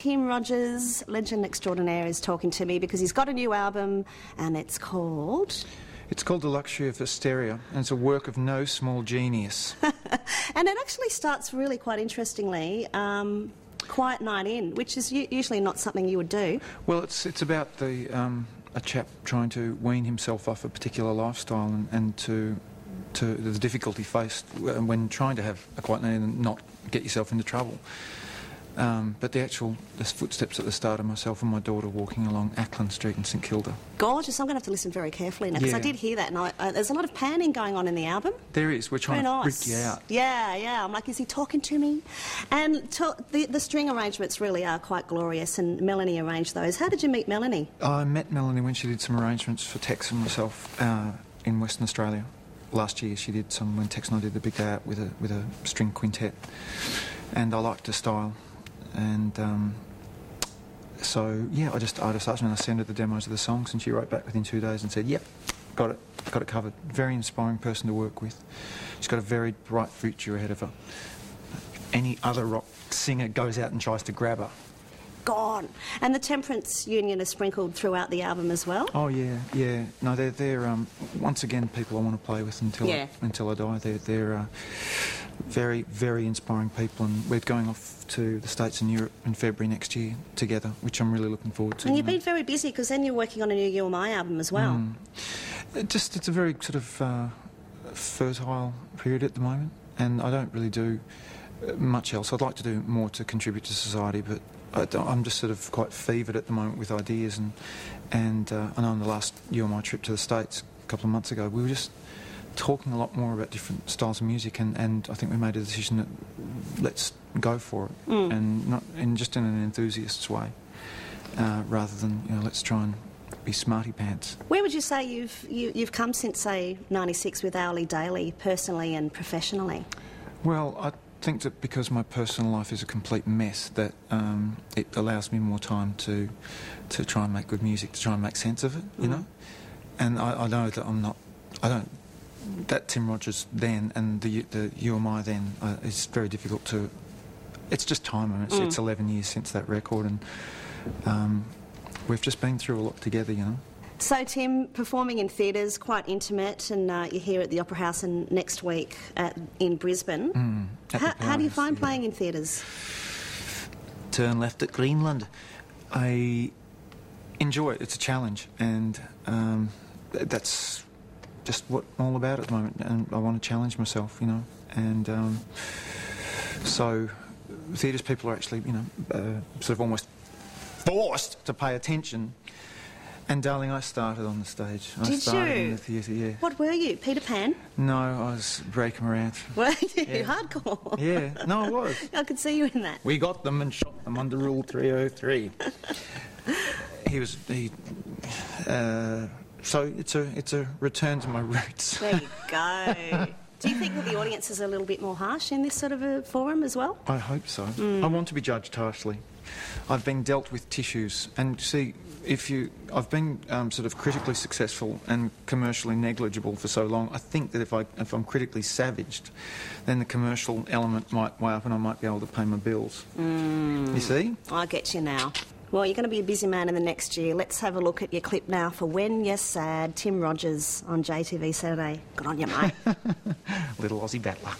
Tim Rogers, legend extraordinaire, is talking to me because he's got a new album and it's called... It's called The Luxury of Hysteria, and it's a work of no small genius. And it actually starts really quite interestingly, Quiet Night In, which is usually not something you would do. Well, it's about a chap trying to wean himself off a particular lifestyle and to the difficulty faced when trying to have a quiet night and not get yourself into trouble. But the footsteps at the start of myself and my daughter walking along Ackland Street in St Kilda. Gorgeous. I'm going to have to listen very carefully now, because I did hear that, and there's a lot of panning going on in the album. There is. We're trying to freak you out. Yeah. I'm like, is he talking to me? And the string arrangements really are quite glorious, and Melanie arranged those. How did you meet Melanie? I met Melanie when she did some arrangements for Tex and myself in Western Australia. Last year she did some when Tex and I did the big day out with a string quintet, and I liked her style. And so yeah, I just asked her and I sent her the demos of the songs, and she wrote back within 2 days and said, "Yep, got it covered." Very inspiring person to work with. She's got a very bright future ahead of her. Any other rock singer goes out and tries to grab her. Gone. And the Temperance Union is sprinkled throughout the album as well. Oh yeah. No, they're once again people I want to play with until I die. They're very, very inspiring people, and we're going off to the States and Europe in February next year together, which I'm really looking forward to. And you've been very busy, because then you're working on a new You and My album as well. It's a very sort of fertile period at the moment, and I don't really do much else. I'd like to do more to contribute to society, but I'm just sort of quite fevered at the moment with ideas, and I know on the last You and My trip to the States a couple of months ago, we were just talking a lot more about different styles of music, and I think we made a decision that let's go for it, and just in an enthusiast's way, rather than let's try and be smarty pants. Where would you say you've come since, say, '96 with Hourly Daily, personally and professionally? Well, I think that because my personal life is a complete mess, that it allows me more time to try and make good music, to try and make sense of it, you know. And I know that that Tim Rogers then and the You and My then is very difficult to... It's just time, and it's 11 years since that record, and we've just been through a lot together, you know. So, Tim, performing in theatres, quite intimate, and you're here at the Opera House and next week in Brisbane. How do you find playing in theatres? Turn left at Greenland. I enjoy it. It's a challenge, and that's just what I'm all about at the moment, and I want to challenge myself, you know. And so theatres people are actually, sort of almost forced to pay attention. And darling, I started on the stage. I started in the theatre, yeah. What were you, Peter Pan? No, I was Breaker Morant. Were you? Hardcore? Yeah, no, I was. I could see you in that. We got them and shot them under Rule 303. So it's a return to my roots. There you go. Do you think that the audience is a little bit more harsh in this sort of a forum as well? I hope so. I want to be judged harshly. I've been dealt with tissues, and see, I've been sort of critically successful and commercially negligible for so long. I think that if I'm critically savaged, then the commercial element might weigh up, and I might be able to pay my bills. You see? I get you now. Well, you're going to be a busy man in the next year. Let's have a look at your clip now for When You're Sad, Tim Rogers on JTV Saturday. Good on you, mate. Little Aussie battler.